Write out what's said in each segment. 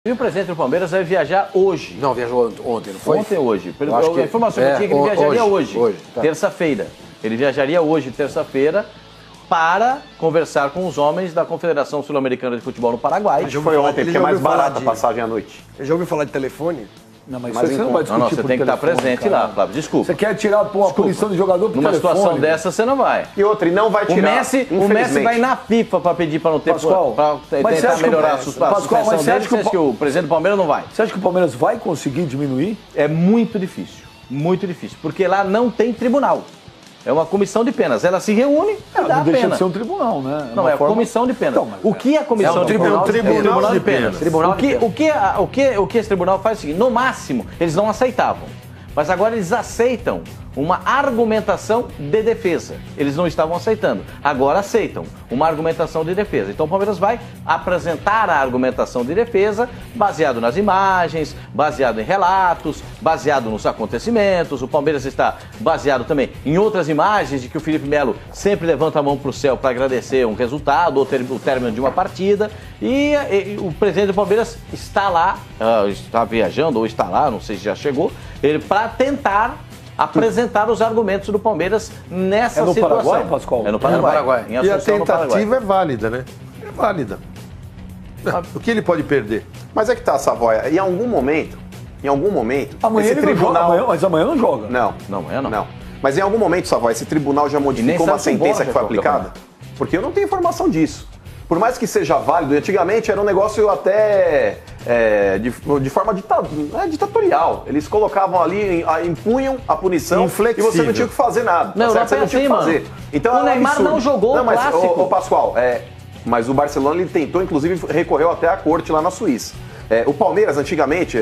E o presidente do Palmeiras vai viajar hoje. Não, viajou ontem, não foi? Ontem ou hoje. A informação que eu tinha que ele viajaria hoje tá. terça-feira. Ele viajaria hoje, terça-feira, para conversar com os homens da Confederação Sul-Americana de Futebol no Paraguai. Já foi ontem, porque é mais barata a passagem à noite. Já ouviu falar de telefone? Não, mas você não vai discutir Não, você tem que estar presente lá, Flávio. Desculpa. Você quer tirar a punição do jogador por Numa telefone? situação dessa, você não vai. E outra, e não vai tirar. O Messi vai na FIFA para pedir para não ter... Para tentar melhorar a suspensão dele. Você acha que o presidente do Palmeiras não vai? Você acha que o Palmeiras vai conseguir diminuir? É muito difícil. Muito difícil. Porque lá não tem tribunal. É uma comissão de penas. Ela se reúne e dá a pena. Não deixa de ser um tribunal, né? Não, é a comissão de penas. Então, o que é a comissão de penas? É um tribunal de penas. O que esse tribunal faz é o seguinte, no máximo, eles não aceitavam. Mas agora eles aceitam uma argumentação de defesa. Eles não estavam aceitando. Agora aceitam uma argumentação de defesa. Então o Palmeiras vai apresentar a argumentação de defesa baseado nas imagens, baseado em relatos, baseado nos acontecimentos. O Palmeiras está baseado também em outras imagens de que o Felipe Melo sempre levanta a mão para o céu para agradecer um resultado ou o término de uma partida. E o presidente do Palmeiras está lá, está viajando ou está lá, não sei se já chegou, para tentar apresentar os argumentos do Palmeiras nessa situação. É no Paraguai, Pascoal? É no Paraguai. E a tentativa é válida, né? É válida. O que ele pode perder? Mas é que tá, Savoia, em algum momento, amanhã esse ele tribunal... não joga, mas amanhã não joga. Amanhã não. Não. Mas em algum momento, Savoia, esse tribunal já modificou uma sentença que foi aplicada? Porque eu não tenho informação disso. Por mais que seja válido, antigamente era um negócio até de forma ditatorial. Eles colocavam ali, impunham a punição e você não tinha que fazer nada. Não, você não tinha que fazer. Então, o Neymar não jogou o clássico. Ô, Pascoal, mas o Barcelona ele tentou, inclusive recorreu até a corte lá na Suíça. O Palmeiras, antigamente,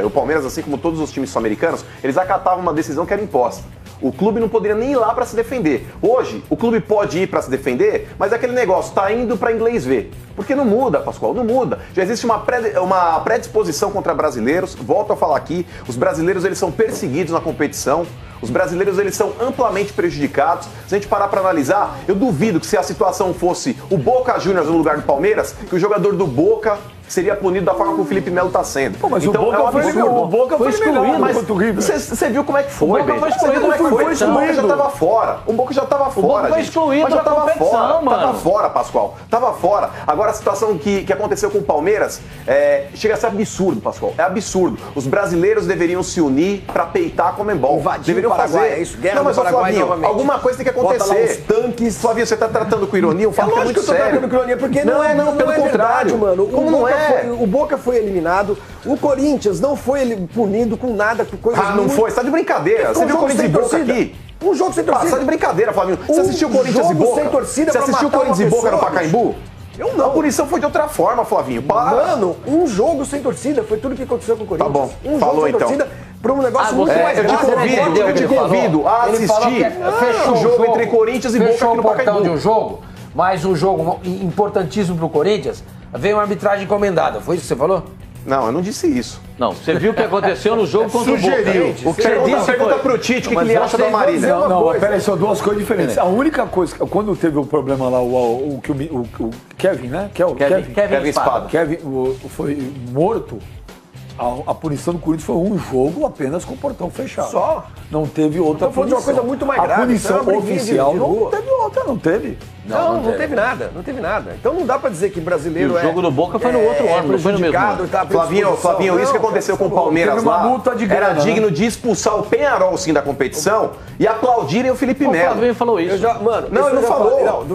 o Palmeiras, assim como todos os times sul-americanos, eles acatavam uma decisão que era imposta. O clube não poderia nem ir lá para se defender. Hoje, o clube pode ir para se defender, mas é aquele negócio, tá indo para inglês ver. Porque não muda, Pascoal, não muda. Já existe uma predisposição contra brasileiros. Volto a falar aqui, os brasileiros eles são perseguidos na competição. Os brasileiros eles são amplamente prejudicados. Se a gente parar para analisar, eu duvido que se a situação fosse o Boca Juniors no lugar do Palmeiras, que o jogador do Boca seria punido da forma como o Felipe Melo está sendo. Pô, mas então, o Boca foi excluído. Mas você viu como é que foi, velho? Você viu como é que foi? O Boca já estava fora. O Boca já estava fora, O Boca foi excluído mas já da competição, mano. Tava fora, Pascoal. Tava fora. Agora a situação que aconteceu com o Palmeiras chega a ser absurdo, Pascoal. É absurdo. Os brasileiros deveriam se unir para peitar a Conmebol. Deveriam fazer. É isso, guerra não, mas do Paraguai Flavinho, novamente. Alguma coisa tem que acontecer. Bota lá os tanques. Flavinho, você tá tratando com ironia? É lógico que eu tô tratando com ironia, porque não, pelo contrário, verdade, mano. Como não é? O Boca foi eliminado, o Corinthians não foi punido com nada, com coisas não foi? Você tá de brincadeira. Você viu o Corinthians e Boca aqui? Um jogo sem torcida. Você tá de brincadeira, Flavinho. Você assistiu o Corinthians e Boca? Sem torcida. Você assistiu o Corinthians e Boca no Pacaembu? Eu não. A punição foi de outra forma, Flavinho. Mano, um jogo sem torcida foi tudo que aconteceu com o Corinthians. Tá bom. Um Falou, jogo sem então. torcida para um negócio muito mais eu te convido a assistir o jogo entre Corinthians e Boca aqui no Pacaembu. De um jogo, mas um jogo importantíssimo pro Corinthians, veio uma arbitragem encomendada. Foi isso que você falou? Não, eu não disse isso. Não, você viu o que aconteceu no jogo contra o Boca. O que você disse, pergunta pro Tite o que ele acha da Marília. Não, peraí, são duas coisas diferentes. A única coisa, quando teve o problema lá, o Kevin, né? Kevin Espada. Kevin foi morto. A punição do Corinthians foi um jogo apenas com o portão fechado. Só? Não teve outra punição. De uma coisa muito mais grave. A punição oficial não teve outra, não teve. Não teve nada, não teve nada. Então não dá pra dizer que brasileiro o jogo do Boca foi no outro ano, não foi no mesmo ano. Flavinho, isso que aconteceu com o Palmeiras lá era digno de expulsar o Penharol, sim, da competição e aplaudirem o Felipe Melo. O Flavinho falou isso. Não, ele não falou.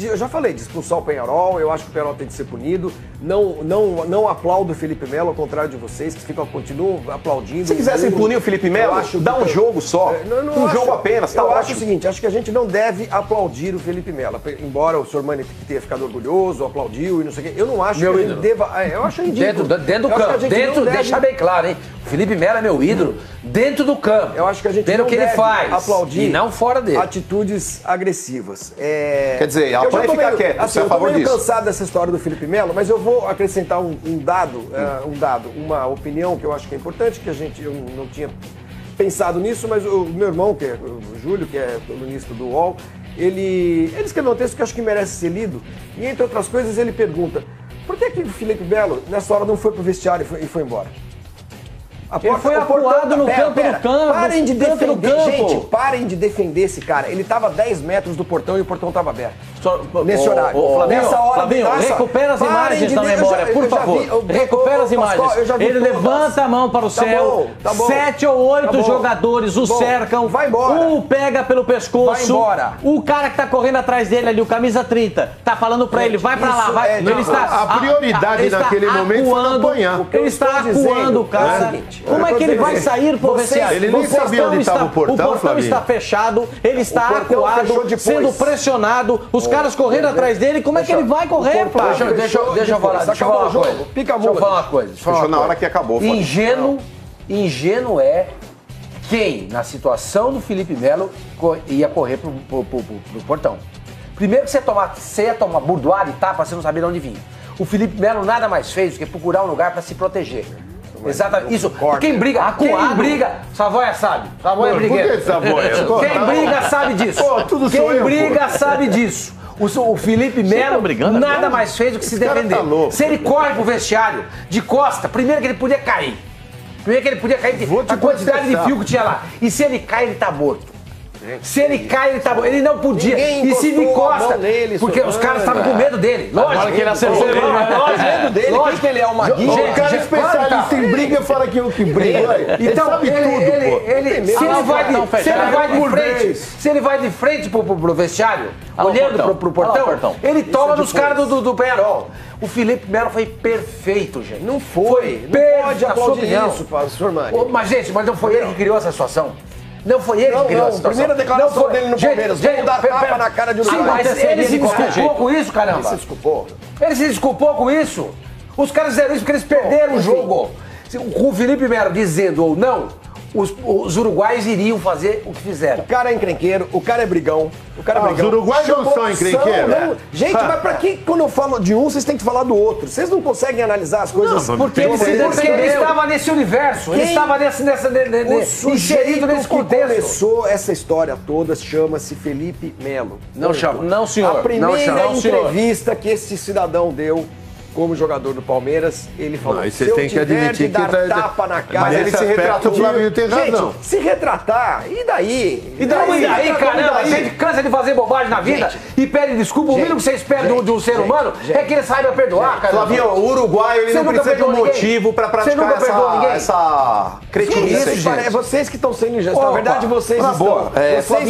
Eu já falei de expulsar o Penharol, eu acho que o Penharol tem que ser punido. Não aplaudo o Felipe Melo, ao contrário de vocês, que continuam aplaudindo. Se quisessem punir o Felipe Melo, dá um jogo só. Um jogo apenas, tá ótimo. Eu acho o seguinte, acho que a gente não deve aplaudir o Felipe Melo. Embora o senhor Mani tenha ficado orgulhoso, aplaudiu e não sei o quê, eu não acho que ele deva... Eu acho ridículo. Dentro do campo, deixa bem claro, hein? O Felipe Melo é meu ídolo dentro do campo. Eu acho que a gente não que ele faz aplaudir e não fora dele. Atitudes agressivas. Quer dizer, apanha e fica quieto, você é a favor disso. Eu tô meio cansado dessa história do Felipe Melo, mas eu vou acrescentar um dado, uma opinião que eu acho que é importante, que eu não tinha pensado nisso, mas o meu irmão, que é o Júlio, que é colunista do UOL, ele escreveu um texto que eu acho que merece ser lido, e entre outras coisas ele pergunta: Por que o Felipe Melo, nessa hora, não foi pro vestiário e foi embora? Ele foi acuado no campo do campo. Parem de defender, gente, parem de defender esse cara. Ele tava a 10 metros do portão e o portão tava aberto. Nesse horário. Nessa hora, Flavinho, recupera as imagens da memória, por favor. Recupera as imagens. Ele levanta a mão para o céu. 7 ou 8 jogadores o cercam. Vai embora. O pega pelo pescoço. Vai embora. O cara que tá correndo atrás dele ali, o camisa 30, tá falando pra ele, vai pra lá. Vai. Ele está, a prioridade naquele momento foi apanhar. Ele está acuando o cara. Como é que ele vai sair pro vestiário? Ele nem sabia onde estava o portão, O portão Flavinho. está fechado, ele está acuado, sendo pressionado, os caras correndo atrás dele. Como é que ele vai correr, Flávio? Deixa eu falar uma coisa. Deixa eu falar uma coisa. Fechou na hora que acabou. Ingênuo é quem, na situação do Felipe Melo, ia correr pro portão. Primeiro que você ia tomar burdoada e tapa, você não sabia de onde vinha. O Felipe Melo nada mais fez do que procurar um lugar para se proteger. Exatamente. Isso. Quem briga, Savoia sabe. Savoia é brigueiro. Por que Savoia? Quem briga sabe disso. Quem briga sabe disso. O Felipe Melo nada mais fez do que se defender. Se ele corre pro vestiário de costa, primeiro que ele podia cair. A quantidade de fio que tinha lá. E se ele cai, ele tá morto. Se ele cai, ele tá morto. Ele não podia. E se me encosta, porque os caras estavam com medo dele. Lógico que ele acertou ele. Medo dele, que ele é uma guia. O cara é especialista em briga fala que o que briga. Então, se ele vai de frente pro vestiário, olhando pro portão, ele toma nos caras do Penharol. O Felipe Melo foi perfeito, gente. Não foi. Não pode aplaudir isso, professor Mani. Mas não foi ele que criou essa situação. Não foi ele que criou essa situação. Primeira declaração dele no Palmeiras. Vamos dar tapa na cara de um Sim, mas ele se desculpou com isso, caramba. Ele se desculpou. Ele se desculpou com isso. Os caras fizeram isso porque eles perderam o jogo. Com o Felipe Melo dizendo ou não, os uruguaios iriam fazer o que fizeram. O cara é encrenqueiro, o cara é brigão. Os uruguaios não são encrenqueiros. Gente, mas pra que quando eu falo de um, vocês têm que falar do outro? Vocês não conseguem analisar as coisas? Porque ele estava nesse universo, ele estava inserido nesse contexto. Começou essa história toda, chama-se Felipe Melo. Não chama. Não, senhor. A primeira entrevista que esse cidadão deu como jogador do Palmeiras, ele falou, você tem que admitir que dar tapa na cara, mas ele se retratou. O Flavinho tem razão. Gente, se retratar, e daí? E daí, caramba? A gente cansa de fazer bobagem na vida e pede desculpa. O mínimo que você espera de um ser humano é que ele saiba perdoar, cara. Flavinho, o uruguaio ele não precisa de um motivo pra praticar essa cretinice. É vocês que estão sendo injustos. Na verdade, vocês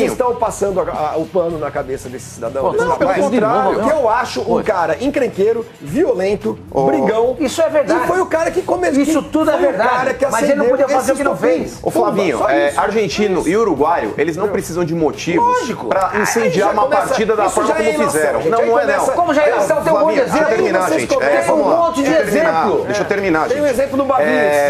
estão passando o pano na cabeça desse cidadão. Não, pelo contrário. Porque eu acho um cara encrenqueiro, violento, brigão. Isso é verdade. E foi o cara que começou. Isso tudo é verdade. Mas ele não podia fazer o que não fez. Ô Flavinho, argentino e uruguaio, eles não precisam de motivos pra incendiar uma partida da forma como fizeram. Não é não. Como já é nação, tem um monte de exemplo. Terminar, gente. Tem um monte de exemplo. Deixa eu terminar, gente. Tem um exemplo do Babi.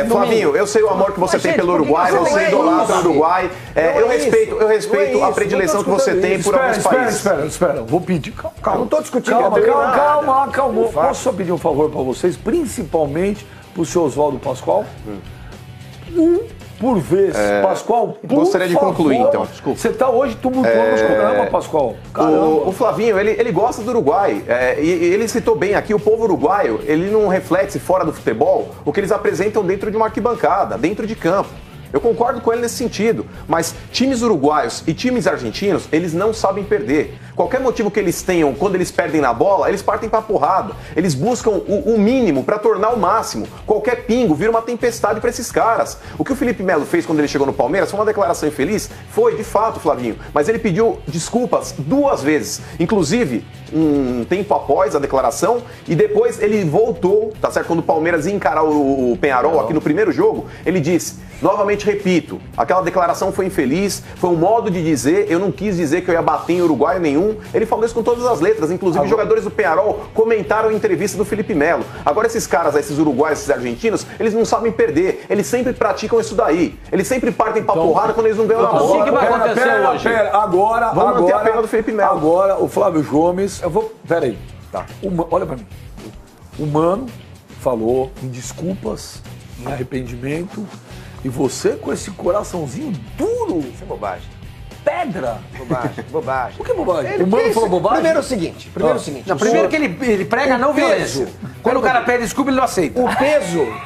Flavinho, eu sei o amor que você tem pelo Uruguai, você idolatra o Uruguai. Eu respeito a predileção que você tem por alguns países. Espera. Vou pedir. Calma. Não tô discutindo. Calma. Posso só pedir um favor para vocês, principalmente pro seu Oswaldo Pascoal? Por vez, Pascoal, por gostaria de concluir, então. Desculpa. Você tá hoje tumultuando o programa, Pascoal. O Flavinho, ele gosta do Uruguai. E ele citou bem aqui, o povo uruguaio, ele não reflete fora do futebol o que eles apresentam dentro de uma arquibancada, dentro de campo. Eu concordo com ele nesse sentido, mas times uruguaios e times argentinos, eles não sabem perder. Qualquer motivo que eles tenham quando eles perdem na bola, eles partem pra porrada. Eles buscam o mínimo pra tornar o máximo. Qualquer pingo vira uma tempestade pra esses caras. O que o Felipe Melo fez quando ele chegou no Palmeiras foi uma declaração infeliz? Foi, de fato, Flavinho. Mas ele pediu desculpas 2 vezes. Inclusive, um tempo após a declaração, e depois ele voltou, tá certo? Quando o Palmeiras ia encarar o Penharol aqui no primeiro jogo, ele disse, novamente repito, aquela declaração foi infeliz, foi um modo de dizer, eu não quis dizer que eu ia bater em uruguaio nenhum. Ele falou isso com todas as letras, inclusive os jogadores do Penharol comentaram a entrevista do Felipe Melo. Agora esses caras, esses uruguaios, esses argentinos, eles não sabem perder, eles sempre praticam isso daí. Eles sempre partem pra porrada quando eles não ganham na bola. O que vai acontecer hoje? Vamos manter a pena do Felipe Melo. Agora, o Flávio Gomes, peraí, tá, olha pra mim. O Mano falou em desculpas, em arrependimento, e você com esse coraçãozinho duro. Isso é bobagem. pedra. Bobagem. Por que bobagem? Ele O Mano fez- falou bobagem? Primeiro é o seguinte. Não, primeiro que ele prega não violência. Quando o cara pede desculpa, ele não aceita.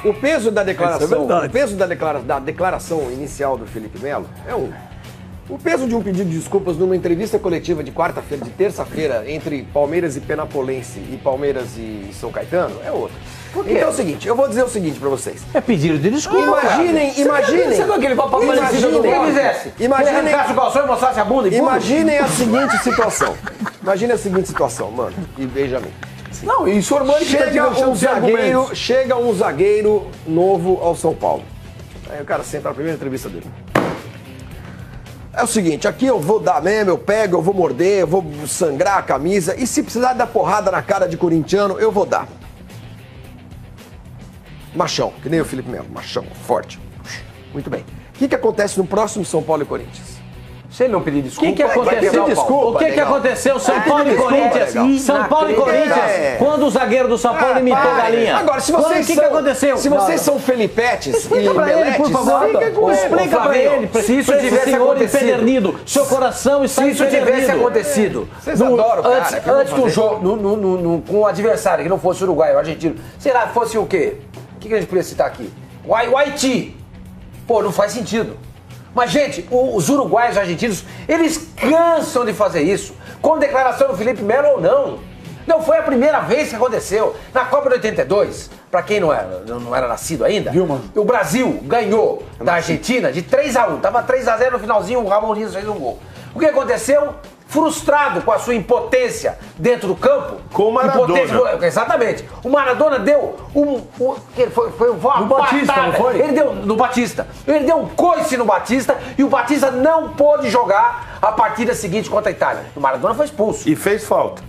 O peso da declaração, Isso é verdade. o peso da declaração inicial do Felipe Melo é um. O peso de um pedido de desculpas numa entrevista coletiva de quarta-feira, de terça-feira, entre Palmeiras e Penapolense e Palmeiras e São Caetano é outro. Então é o seguinte, eu vou dizer o seguinte pra vocês. É pedido de desculpa. Imaginem. Você viu aquele papo parecido do Se ele Galo? fizesse, se ele Imaginem- arrancasse o calção e mostrasse a bunda e bunda, Imaginem a seguinte situação. Imaginem a seguinte situação, mano, e Benjamin. Não, e o senhor Mano que tá Chega um zagueiro novo ao São Paulo. Aí o cara senta na primeira entrevista dele. É o seguinte, aqui eu vou dar mesmo, eu pego, eu vou morder, eu vou sangrar a camisa, e se precisar dar porrada na cara de corintiano, eu vou dar. Machão, que nem o Felipe Melo, machão, forte. Muito bem. O que acontece no próximo São Paulo e Corinthians? se ele não pedir O desculpa, que aconteceu? desculpa, O que legal. aconteceu? São Paulo e desculpa, Corinthians. legal. São Paulo e Corinthians. É. Quando o zagueiro do São Paulo imitou galinha. Agora, se vocês O que são, aconteceu? Se vocês são Felipetes Explica e pra ele, Meletes, por favor. fica com ele. Explica pra Flavinho, ele. se isso pra esse tivesse senhor acontecido. empedernido. Seu coração está se isso tivesse empedernido. acontecido Vocês adoram o cara, antes, que eu vou antes do fazer? jogo, com o adversário, que não fosse uruguai ou argentino, sei lá, fosse o quê? O que a gente podia citar aqui? O Haiti. Pô, não faz sentido. Mas, gente, os uruguaios e os argentinos, eles cansam de fazer isso, com declaração do Felipe Melo ou não. Não foi a primeira vez que aconteceu. Na Copa de 82, pra quem não era nascido ainda, o Brasil ganhou da Argentina de 3-1. Tava 3-0 no finalzinho, o Ramon Dias fez um gol. O que aconteceu? Frustrado com a sua impotência dentro do campo. Com o Maradona. Exatamente. O Maradona deu foi uma No Batista, patada. não foi? Ele deu no Batista. Ele deu um coice no Batista e o Batista não pôde jogar a partida seguinte contra a Itália. O Maradona foi expulso. E fez falta.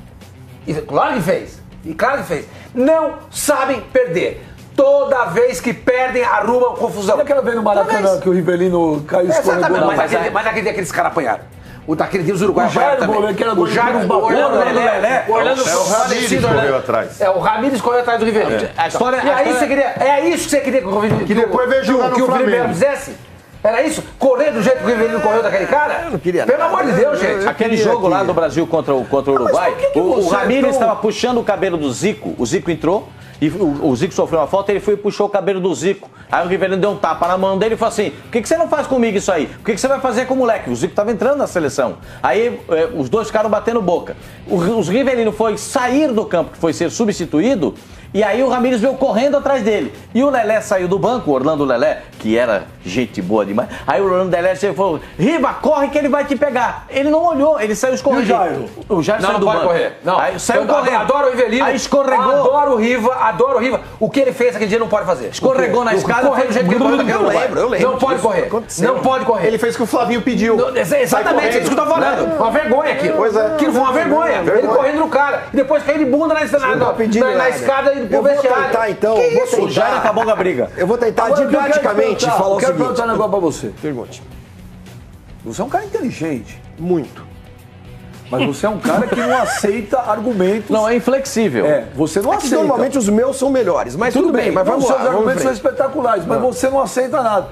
E claro que fez. E claro que fez. Não sabem perder. Toda vez que perdem, arrumam confusão. E aquela vez no Maracanã que o Rivelino caiu escorregou? Exatamente. Mas aquele dia aqueles caras apanharam. Daquele dia os uruguaios O Jair, apanharam também. que era do O Jair, Rivelino, o Orlando Lelé. o Ramires correu atrás. O Ramires correu atrás do Rivelino. A história- E aí você queria, é isso que você queria que o Rivelino... Que depois veio jogar no que o Felipe Flamengo. Melo fizesse? Era isso? Correr do jeito que o Rivelino correu daquele cara? Eu não queria Pelo nada. amor de Deus, gente. Aquele jogo lá do Brasil contra o Uruguai, o você Ramires então- estava puxando o cabelo do Zico. O Zico entrou e o Zico sofreu uma falta, ele foi e puxou o cabelo do Zico. Aí o Rivelino deu um tapa na mão dele e falou assim: por que você não faz comigo isso aí? Por que você vai fazer com o moleque? O Zico estava entrando na seleção. Aí os dois ficaram batendo boca. O Rivelino foi sair do campo, que foi ser substituído, e aí o Ramires veio correndo atrás dele. E o Lelé saiu do banco, o Orlando Lelé, que era gente boa demais. Aí o Orlando Lelé chegou e falou: Riva, corre que ele vai te pegar. Ele não olhou, ele saiu escorrendo. E o Jair? O Jair Não, saiu não do pode banco. correr. Não. Aí saiu Eu correndo. adoro o Rivelino. Aí escorregou. Adoro o Riva. O que ele fez aquele dia não pode fazer. Escorregou na escada, Correr do jeito que ele correu daquele Uruguai. eu lembro Não pode disso, correr. aconteceu. Não pode correr. Ele fez o que o Flavinho pediu. Exatamente, é isso que eu tô falando. Uma vergonha aquilo. Pois é. Aquilo foi uma vergonha. Ele correndo no cara. E depois caiu de bunda na escada e pro Eu vou vestiário. tentar, então, Que vou isso? O Jair acabou com a briga. Eu vou tentar Agora, eu quero didaticamente perguntar, falar o eu quero seguinte. perguntar um negócio pra você. Pergunte. Você é um cara inteligente, Muito. mas você é um cara que não aceita argumentos. Não, é inflexível. Você não É que aceita. normalmente os meus são melhores, mas tudo bem, mas não, vamos lá. seus Vamos em argumentos são frente. espetaculares, mas você não aceita nada.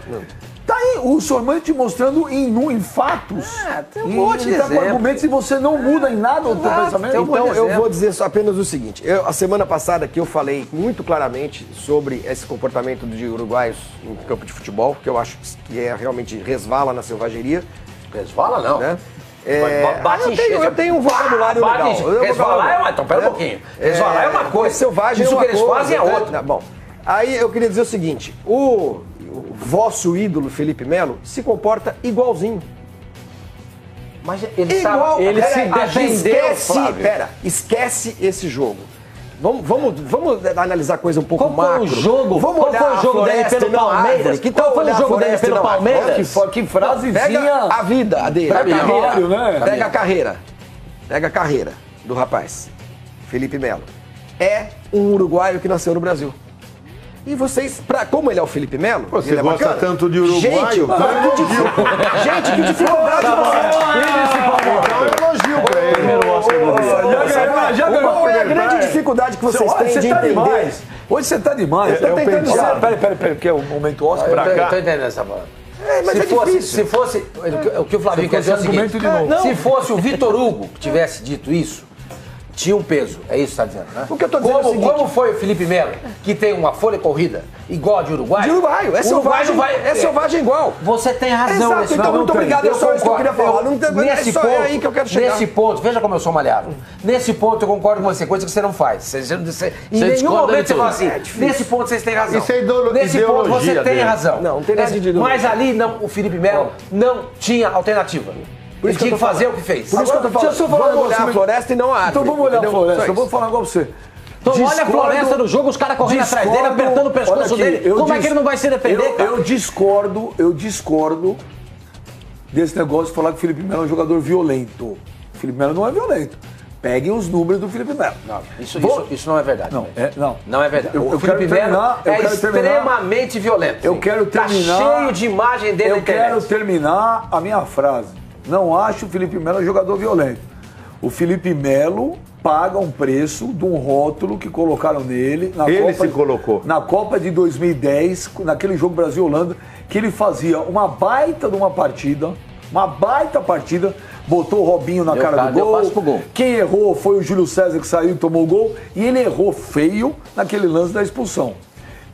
Tá aí o senhor Mano te mostrando em fatos. tem um monte de Ele tá com exemplo. argumentos e você não muda em nada o teu pensamento. tem um monte de Então eu exemplo. vou dizer só apenas o seguinte. A semana passada aqui eu falei muito claramente sobre esse comportamento de uruguaios em campo de futebol, que eu acho que realmente resvala na selvageria. Resvala não. Né? Bate em eu tenho um vocabulário legal. Resvalar então, pera um pouquinho. Resvalar é uma coisa. Selvagem Isso é uma que eles coisa, fazem é né? outra. Bom, aí eu queria dizer o seguinte. O vosso ídolo Felipe Melo se comporta igualzinho. Mas ele Igual, ele pera se aí, defendeu, Flávio. Esquece esse jogo. Vamos analisar coisa um pouco Qual foi macro. o jogo? Vamos Qual olhar foi o a jogo dele floresta pelo e não a árvore. Palmeiras? Que tal Qual foi o olhar a jogo dele floresta e pelo não a árvore? Palmeiras? Que frasezinha. Pega a vida dele. Pega a carreira, né? Pega a carreira. Pega a carreira do rapaz. Felipe Melo. É um uruguaio que nasceu no Brasil. E vocês, como ele é o Felipe Melo, Você ele é gosta bacana. tanto de uruguaio? Gente, que dificuldade Então eu elogio pra ele. Qual é a grande dificuldade que vocês têm de entender? Hoje você tá demais. Eu tô tentando Ó, ser. Peraí, porque é o momento Oscar. Pra cá. Tô entendendo essa palavra. Se fosse o que o Flavinho quer dizer é o seguinte, se fosse o Vitor Hugo que tivesse dito isso, tinha um peso, é isso que você está dizendo, né? O que eu tô dizendo é o seguinte, como foi o Felipe Melo, que tem uma folha corrida igual a de Uruguai? De uruguaio, é selvagem igual. Você tem razão. Exato, então muito obrigado, é só isso que eu queria falar. É aí que eu quero chegar. Nesse ponto, veja como eu sou malhado. Nesse ponto eu concordo com você, coisa que você não faz. Em nenhum momento você fala assim, nesse ponto vocês têm razão. Isso é ideologia. Nesse ponto você tem razão. Não tem nada de ideologia. Mas ali o Felipe Melo não tinha alternativa. Ele tinha que fazer o que fez. Por isso que eu tô falando. Vamos olhar a floresta e não a árvore. Então vamos olhar a floresta. Eu vou falar igual você. Então olha a floresta do jogo, os caras correndo atrás dele, apertando o pescoço dele. Como é que ele não vai se defender, cara? Eu discordo desse negócio de falar que o Felipe Melo é um jogador violento. O Felipe Melo não é violento. Peguem os números do Felipe Melo. Não, isso não é verdade. Não é verdade. Eu O Felipe Melo é extremamente violento. Eu quero terminar. Tá cheio de imagem dele na internet. Eu quero terminar a minha frase. Não acho o Felipe Melo um jogador violento. O Felipe Melo paga um preço de um rótulo que colocaram nele na Copa de 2010, naquele jogo Brasil-Holanda, que ele fazia uma baita partida, botou o Robinho na cara do gol. Quem errou foi o Júlio César, que saiu e tomou o gol, e ele errou feio naquele lance da expulsão.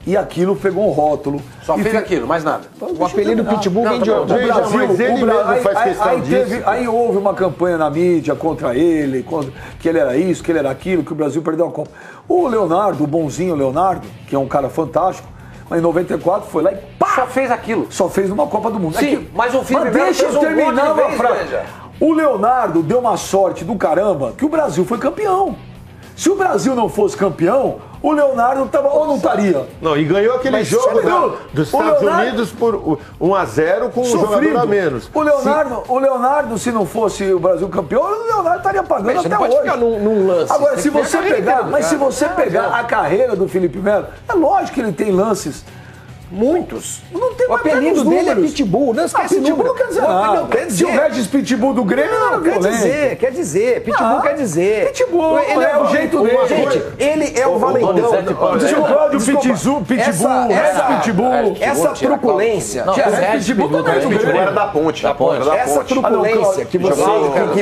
E aquilo pegou um rótulo. Só fez aquilo, mais nada. O apelido Pitbull vem de onde? Aí houve uma campanha na mídia contra ele, que ele era isso, que ele era aquilo, que o Brasil perdeu a Copa. O Leonardo, o bonzinho Leonardo, que é um cara fantástico, mas em 94 foi lá e pá! Só fez aquilo. Só fez numa Copa do Mundo. Sim, mas o Felipe Melo deixa eu terminar uma frase. O Leonardo deu uma sorte do caramba que o Brasil foi campeão. Se o Brasil não fosse campeão, o Leonardo estava ou não estaria? Não, e ganhou aquele jogo dos Estados Unidos por 1-0 com um jogador a menos. O Leonardo, se não fosse o Brasil campeão, o Leonardo estaria pagando até hoje. Ficar num lance. Agora, se você pegar a carreira do Felipe Melo, é lógico que ele tem lances. Muitos. Não tem o apelido dele é Pitbull. Não esquece Pitbull não quer dizer nada. Não quer dizer. Se o Regis Pitbull do Grêmio não quer dizer. Pitbull quer dizer. Pitbull ele é o jeito dele. Gente, ele é o valentão. Deixa eu falar do Pitbull. Essa truculência. Pitbull era da Ponte. Essa truculência que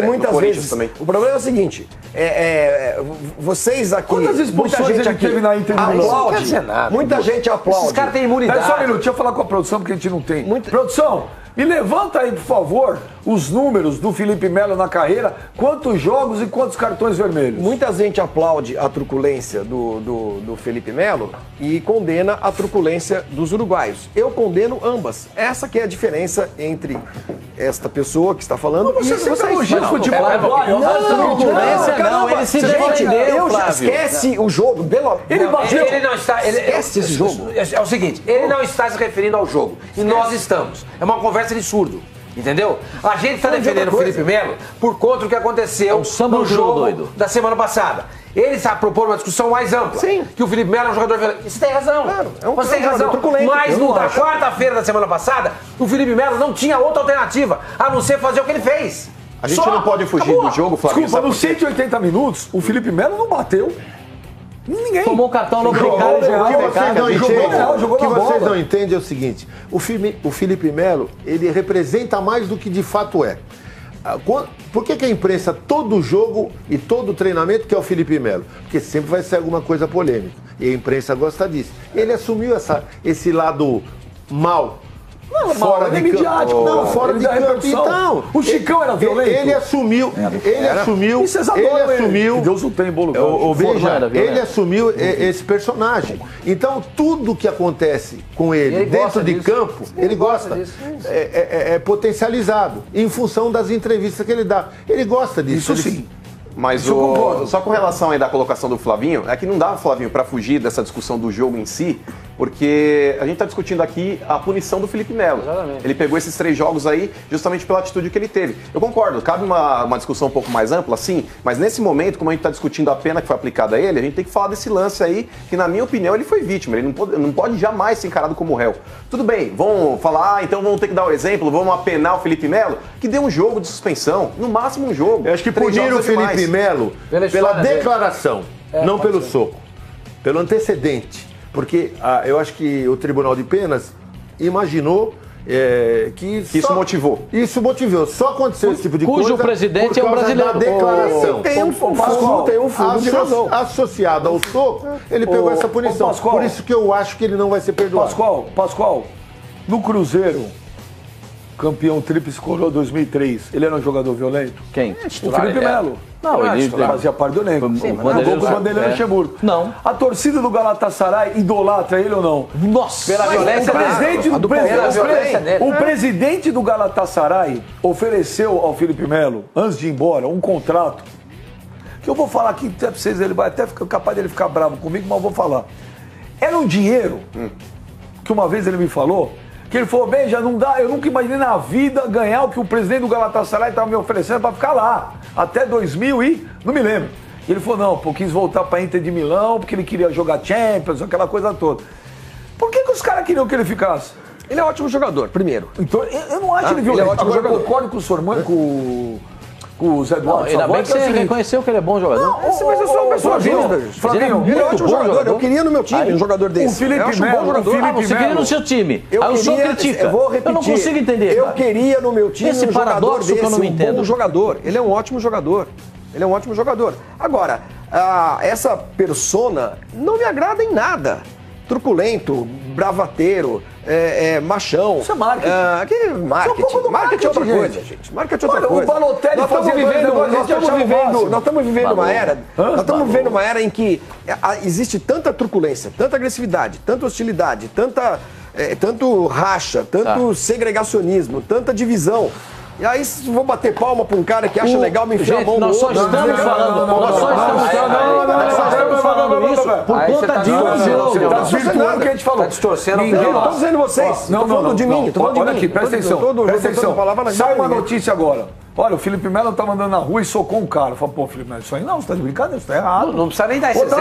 muitas vezes. O problema é o seguinte: vocês aqui. Quantas expulsões ele teve na Inter? Muita gente aplaude. Esses caras têm imunidade. Só um minuto, deixa eu falar com a produção, porque a gente não tem. Produção, me levanta aí, por favor, os números do Felipe Melo na carreira, quantos jogos e quantos cartões vermelhos. Muita gente aplaude a truculência do Felipe Melo e condena a truculência dos uruguaios. Eu condeno ambas. Essa que é a diferença entre esta pessoa que está falando e vocês. Não, futebol ele se defendeu, esquece o jogo. Ele não está... Esquece esse jogo. É o seguinte, ele não está se referindo ao jogo. E nós estamos. É uma conversa de surdo. Entendeu? A gente está defendendo o Felipe Melo por conta do que aconteceu no jogo da semana passada. Ele está propondo uma discussão mais ampla. Sim. Que o Felipe Melo é um jogador violento. Você tem razão. Claro, você tem razão. Mas na quarta-feira da semana passada, o Felipe Melo não tinha outra alternativa a não ser fazer o que ele fez. A gente não pode fugir do jogo, Flávio. Desculpa, nos 180 minutos, o Felipe Melo não bateu. Ninguém. Tomou cartão no obrigado. O que vocês não entendem é o seguinte: o Felipe Melo, ele representa mais do que de fato é. Por que a imprensa, todo jogo e todo treinamento quer o Felipe Melo? Porque sempre vai ser alguma coisa polêmica. E a imprensa gosta disso. Ele assumiu esse lado mal. Não, fora de midiático, não, fora de campo. Então, o Chicão era violento. Ele assumiu. Deus o tem, bolo. Ele assumiu esse personagem. Então, tudo que acontece com ele dentro de campo, ele gosta. É potencializado em função das entrevistas que ele dá. Ele gosta disso. Isso sim. Mas só com relação aí da colocação do Flavinho, é que não dá, Flavinho, para fugir dessa discussão do jogo em si, porque a gente está discutindo aqui a punição do Felipe Melo. Exatamente. Ele pegou esses 3 jogos aí justamente pela atitude que ele teve. Eu concordo, cabe uma discussão um pouco mais ampla, sim, mas nesse momento, como a gente está discutindo a pena que foi aplicada a ele, a gente tem que falar desse lance aí, que na minha opinião ele foi vítima, ele não pode jamais ser encarado como réu. Tudo bem, vão falar, então vamos ter que dar o exemplo, vamos apenar o Felipe Melo, que deu um jogo de suspensão, no máximo um jogo. Eu acho que puniram o Felipe Melo pela declaração, não pelo soco, pelo antecedente. Porque eu acho que o Tribunal de Penas imaginou que isso motivou. Isso motivou. Só aconteceu esse tipo de coisa. Cujo presidente é um brasileiro. Da declaração. Tem um fundo de razão. Associado ao soco, ele pegou essa punição. Por isso que eu acho que ele não vai ser perdoado. Pascoal, no Cruzeiro, campeão tríplice coroa 2003, ele era um jogador violento? Quem? O Felipe Melo. Não, ele fazia parte do elenco. Jogou com o Vanderlei Luxemburgo. Não. A torcida do Galatasaray idolatra ele ou não? Nossa! Pela violência o presidente do Galatasaray ofereceu ao Felipe Melo, antes de ir embora, um contrato que eu vou falar aqui pra vocês, ele vai até ficar capaz dele ficar bravo comigo, mas eu vou falar. Era um dinheiro que uma vez ele me falou, que ele falou, Benja, não dá, eu nunca imaginei na vida ganhar o que o presidente do Galatasaray estava me oferecendo para ficar lá, até 2000 e não me lembro. E ele falou, não, pô, quis voltar para Inter de Milão, porque ele queria jogar Champions, aquela coisa toda. Por que os caras queriam que ele ficasse? Ele é um ótimo jogador, primeiro. Então, eu não acho ele violento. Ele é ótimo jogador. Eu concordo com o senhor, com o Zé Eduardo. Ainda bem que você reconheceu que ele é bom jogador. Não, mas eu sou uma pessoa justa. Flamengo, ele é ótimo jogador. Eu queria no meu time um jogador desse. O Felipe Melo. Você queria no seu time. Aí o senhor critica. Eu vou repetir. Eu não consigo entender. Eu queria no meu time esse um jogador desse, que eu não entendo. Um bom jogador. Ele é um ótimo jogador. Ele é um ótimo jogador. Agora, essa persona não me agrada em nada. Truculento, bravateiro, machão. Isso é marketing. Que marketing? Isso é um pouco do marketing é outra marketing, coisa, gente. Marketing é outra coisa. O Balotelli fazia nós estamos vivendo uma era. Nós estamos vivendo uma era em que existe tanta truculência, tanta agressividade, tanta hostilidade, tanto racha, tanto segregacionismo, tanta divisão. E aí, se vou bater palma pra um cara que acha legal me enfiar a mão no outro... Nós só estamos falando isso por conta de um jogo. Tá desvirtuando o que a gente falou. Tá distorcendo. Não tô dizendo vocês. Tô falando de mim. Olha aqui, presta atenção. Sai uma notícia agora. Olha, o Felipe Melo tava andando na rua e socou um cara. Fala, pô, Felipe Melo, isso aí não, você tá de brincadeira, isso tá errado. Não precisa nem dar esse exemplo.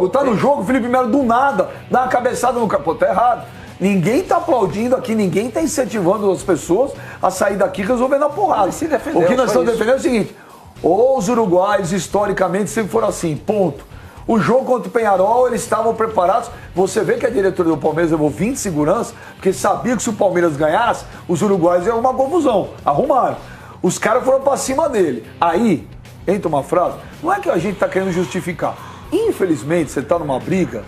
Tá no jogo, o Felipe Melo do nada dá uma cabeçada no cara. Pô, tá errado. Ninguém tá aplaudindo aqui, ninguém tá incentivando as pessoas a sair daqui resolvendo a porrada. O que nós estamos defendendo é o seguinte: os uruguaios, historicamente, sempre foram assim, ponto. O jogo contra o Peñarol, eles estavam preparados. Você vê que a diretoria do Palmeiras levou 20 de segurança, porque sabia que se o Palmeiras ganhasse, os uruguaios iam uma confusão. Arrumaram. Os caras foram pra cima dele. Aí, entra uma frase, não é que a gente tá querendo justificar. Infelizmente, você tá numa briga,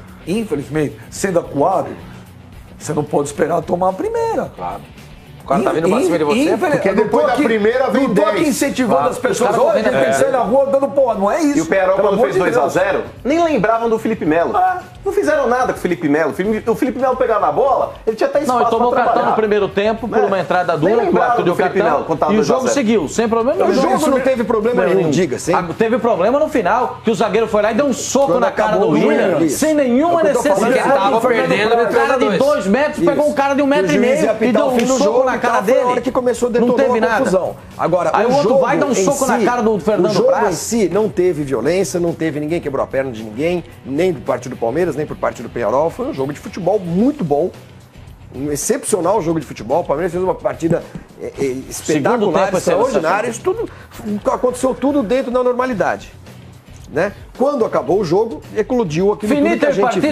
sendo acuado, você não pode esperar tomar a primeira. Claro. O cara tá vindo pra cima de você. Porque depois da primeira vem 10. Não tô aqui incentivando as pessoas. Hoje tem que sair na rua dando porra. Não é isso. E o Peñarol, quando fez 2-0, nem lembravam do Felipe Melo. Não fizeram nada com o Felipe Melo. O Felipe Melo pegava na bola, ele tinha até espaço pra trabalhar. Não, ele tomou cartão no primeiro tempo por uma entrada dura, que o árbitro deu cartão, e o jogo seguiu, sem problema nenhum. O jogo não teve problema nenhum, diga. Teve problema no final, que o zagueiro foi lá e deu um soco na cara do Willian, sem nenhuma necessidade. Ele tava perdendo. Um cara de 2 metros pegou um cara de 1,5 metro e deu um soco na cara dele. Na hora que começou a detonar a confusão. Agora, aí o outro vai dar um soco na cara do Fernando Praz. O jogo em si não teve violência, não teve ninguém quebrou a perna de ninguém, nem por parte do Palmeiras, nem por parte do Peñarol. Foi um jogo de futebol muito bom, um excepcional jogo de futebol. O Palmeiras fez uma partida espetacular, extraordinária. Isso tudo aconteceu tudo dentro da normalidade. Né? Quando acabou o jogo, eclodiu aquilo tudo que a gente viu.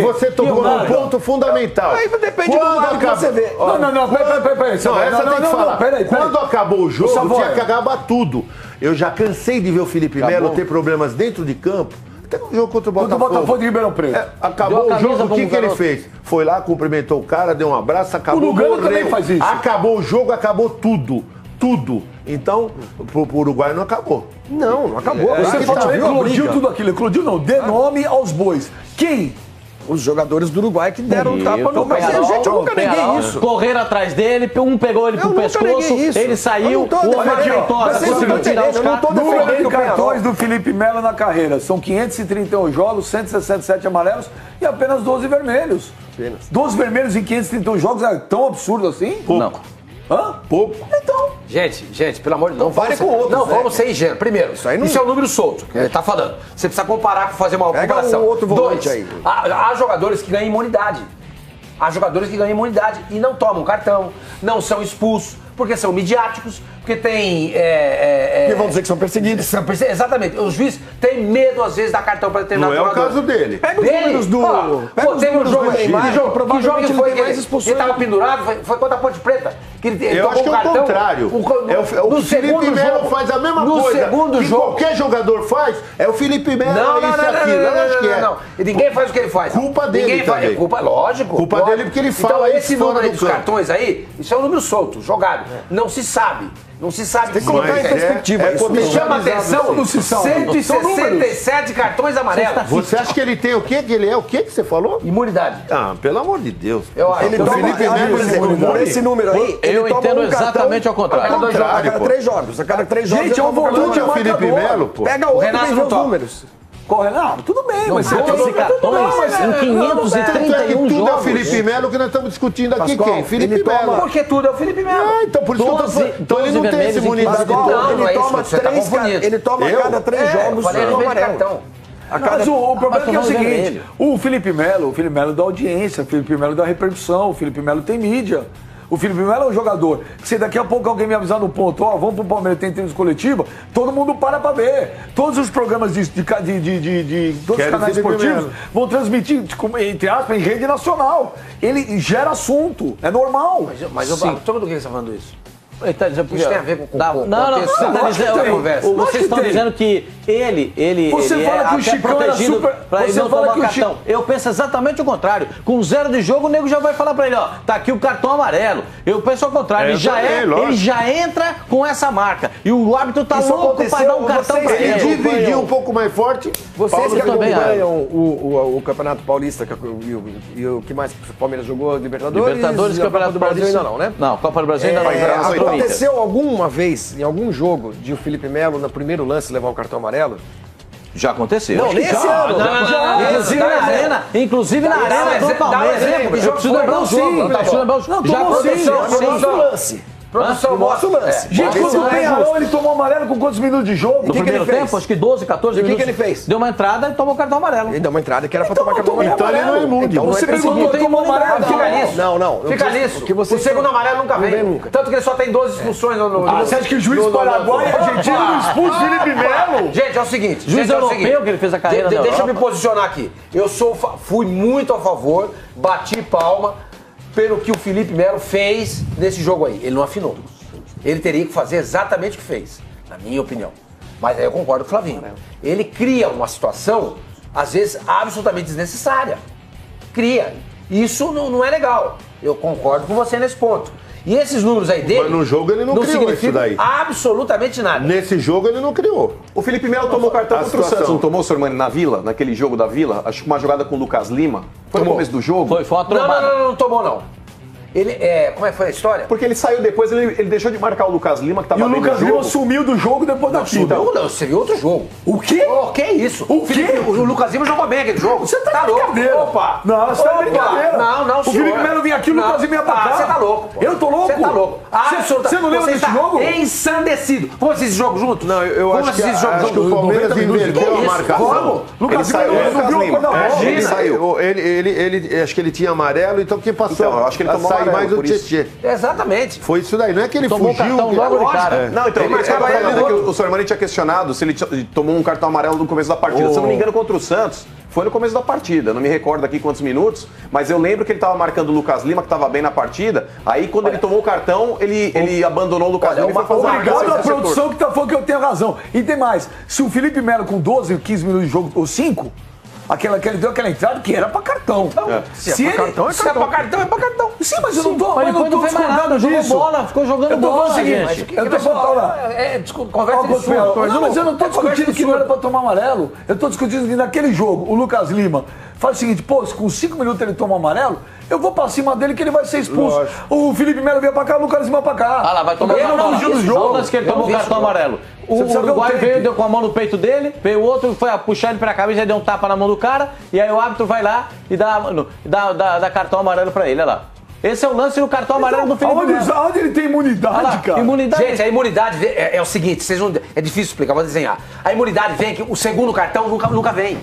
Você tocou num ponto fundamental. Aí depende do lado que você vê. Não, peraí. Essa tem que falar. Quando acabou o jogo, tinha que acabar tudo. Eu já cansei de ver o Felipe Melo ter problemas dentro de campo. Até no jogo contra o Botafogo de Ribeirão Preto. Acabou o jogo, o que ele fez? Foi lá, cumprimentou o cara, deu um abraço, acabou. O Lugano também faz isso. Acabou o jogo, acabou tudo. Tudo. Então, pro Uruguai não acabou. Não acabou. Você falou, eclodiu tudo aquilo. Eclodiu não, dê nome aos bois. Quem? Os jogadores do Uruguai que deram um tapa no... Mas, gente, eu nunca neguei isso. Correram atrás dele, um pegou ele pro pescoço, ele saiu, o outro conseguiu tirar os caras. Número de cartões do Felipe Melo na carreira. São 531 jogos, 167 amarelos e apenas 12 vermelhos. 12 vermelhos em 531 jogos é tão absurdo assim? Não. Hã? Pouco. Então. Gente, pelo amor de Deus. Não vale com outros. Não, vamos ser ingênuos. Primeiro, isso é um número solto, que ele tá falando. Você precisa comparar, fazer uma comparação. Um outro volante aí. Há jogadores que ganham imunidade. Há jogadores que ganham imunidade e não tomam cartão, não são expulsos, porque são midiáticos, porque tem... que vão dizer que são perseguidos. Exatamente. O juiz tem medo, às vezes, de dar cartão para determinado jogador. Não é o caso dele. Pega os números do... Teve um jogo aí, que jogo que foi? Ele estava pendurado, foi contra a Ponte Preta. Eu acho que é o contrário. O Felipe Melo faz a mesma coisa que qualquer jogador faz. É o Felipe Melo, Não. Ninguém faz o que ele faz. Culpa dele também. Lógico. Culpa dele porque ele fala então, esse número aí dos campo. cartões aí, isso é um número solto, jogado. Não se sabe. Não se sabe. Tem que colocar em perspectiva. Me chama a atenção, 167 cartões amarelos. Você acha que ele tem o quê? Que ele é o quê que você falou? Imunidade. Ah, pelo amor de Deus. Ele toma Felipe Melo, esse número aí, eu entendo exatamente ao contrário. A cada 3 jogos. A cada 3 jogos. Gente, é o volante é o Felipe Melo, pô. Pega o Renato e vê os números. Corre, não, tudo bem, mas você 12 cartões em 531 tudo jogos. é o Felipe Melo que nós estamos discutindo aqui. Pascoal, Quem? Felipe ele toma- Melo. Porque tudo é o Felipe Melo. Então por isso que eu tô falando. Então ele não tem essa imunidade Não, toda. não é Ele isso, toma você tá 3, confundindo. ele toma a cada 3 jogos falei um no meio de amarelo. cartão. Mas o problema é que é o tomando seguinte, vermelho. o Felipe Melo dá audiência, o Felipe Melo dá repercussão, o Felipe Melo tem mídia. O Felipe Melo é um jogador que se daqui a pouco alguém me avisar no ponto, vamos pro Palmeiras, tem tênis coletiva, todo mundo para ver. Todos os programas todos os canais esportivos vão transmitir, entre aspas, em rede nacional. Ele gera assunto, é normal. Mas todo mundo que está falando isso? Ele tá dizendo, Isso tem a ver com vocês estão dizendo que ele Você fala que o Chicão era protegido super... pra ele Você não fala tomar que o cartão. Chicão... Eu penso exatamente o contrário. Com 0 de jogo, o nego já vai falar pra ele, ó, tá aqui o cartão amarelo. Eu penso ao contrário. Ele já entra com essa marca. E o árbitro tá louco pra dar um cartão pra ele. Ele dividiu um pouco mais forte. Vocês que também acompanham o Campeonato Paulista e o que mais o Palmeiras jogou, Libertadores, Campeonato do Brasil ainda não, né? Não, Copa do Brasil ainda não. Aconteceu alguma vez, em algum jogo, de o Felipe Melo, no primeiro lance, levar o cartão amarelo? Já aconteceu. Não, nesse ano. Inclusive na arena do Palmeiras. Eu preciso lembrar o jogo. Já aconteceu. Lance. Produção, mostra o lance. Gente, quando o Penharol, ele tomou amarelo com quantos minutos de jogo? No primeiro tempo, acho que 12, 14 minutos. O que ele fez? Deu uma entrada e tomou cartão amarelo. Ele deu uma entrada que era pra tomar cartão amarelo. Então ele não é imundo. Então Você perguntou, tomou amarelo. Fica nisso. Não. Fica nisso. O segundo amarelo nunca vem. Tanto que ele só tem 12 expulsões no... Você acha que o juiz paraguai e argentino não expulsa o Felipe Melo? Gente, é o seguinte. Juiz europeu que ele fez a carreira na Deixa eu me Europa. posicionar aqui. Eu fui muito a favor, bati palma pelo que o Felipe Melo fez nesse jogo aí. Ele não afinou. Ele teria que fazer exatamente o que fez, na minha opinião. Mas aí eu concordo com o Flavinho. Ele cria uma situação, às vezes, absolutamente desnecessária. Cria. Isso não é legal. Eu concordo com você nesse ponto. E esses números aí dele... Mas no jogo ele não criou isso daí. Absolutamente nada. Nesse jogo ele não criou. O Felipe Melo tomou cartão contra o Santos, não tomou, Sormani, na Vila? Naquele jogo da Vila? Acho que uma jogada com o Lucas Lima. Foi no começo do jogo? Foi uma trombada. Não tomou não. Ele, como é que foi a história? Porque ele saiu depois, ele deixou de marcar o Lucas Lima, que tava E o bem Lucas no Lima jogo. sumiu do jogo depois daquilo. Não, você viu outro jogo. O quê? Oh, que isso? O quê? O Lucas Lima jogou bem aquele jogo. Você tá de louco? brincadeira. Opa! Não, você tá de Opa! brincadeira. Não, O Felipe Melo vinha aqui, o Lucas Lima ia pra cá. Você tá louco, pô. Eu tô louco? Você tá louco. Você não lembra desse jogo? Ensandecido. Vamos assistir esse jogo junto? Não, eu Vamos acho que, assistir esse jogo acho que junto? o Palmeiras 90 minutos. inverteu a Que isso? marcação. Como? Lucas Ele saiu, Lima não Lucas viu a Lima. coisa da bola. Ele saiu. Ele acho que ele tinha amarelo, então quem passou Então, eu acho que ele a tomou sair amarelo, mais o por isso. Tietê. Exatamente. Foi isso daí, não é que ele Tomou fugiu. cartão logo de cara. Não, então, Tem por isso que eu tava marcado falando que agora. o Sormani tinha questionado se ele tomou um cartão amarelo no começo da partida. Se eu não me engano, contra o Santos, foi no começo da partida. Não me recordo aqui quantos minutos, mas eu lembro que ele estava marcando o Lucas Lima, que estava bem na partida. Aí, quando ele tomou o cartão, ele abandonou o Lucas Lima e foi fazer uma Obrigado marcação à no setor. produção que tá falando que eu tenho razão. E tem mais, se o Felipe Melo com 12, 15 minutos de jogo, ou 5, ele deu aquela entrada que era pra cartão. Se é pra cartão, é pra cartão. Sim, mas eu não tô, Mas eu não depois tô não fez mais discordando nada, jogou disso. bola, ficou jogando Eu tô bola, falando o seguinte, gente. eu tô falando... Conversa de sul. Não, mas eu não tô discutindo que não era pra tomar amarelo. Eu tô discutindo que naquele jogo, o Lucas Lima faz o seguinte, pô, se com 5 minutos ele toma amarelo, eu vou pra cima dele que ele vai ser expulso. Lógico. O Felipe Melo veio pra cá, o Lucas Lima pra cá. Ah lá, vai tomar Ele não fugiu do jogo. Antes que ele tomou o cartão amarelo. O precisa ver o Uruguai tape. veio, deu com a mão no peito dele, veio o outro, foi puxar ele pra cabeça e deu um tapa na mão do cara, e aí o árbitro vai lá e dá cartão amarelo pra ele, olha lá. Esse é o lance do cartão amarelo do Felipe Melo. Aonde ele tem imunidade, Olha lá, cara? imunidade. Gente, a imunidade é o seguinte, é difícil explicar, vou desenhar. A imunidade vem que o segundo cartão nunca vem.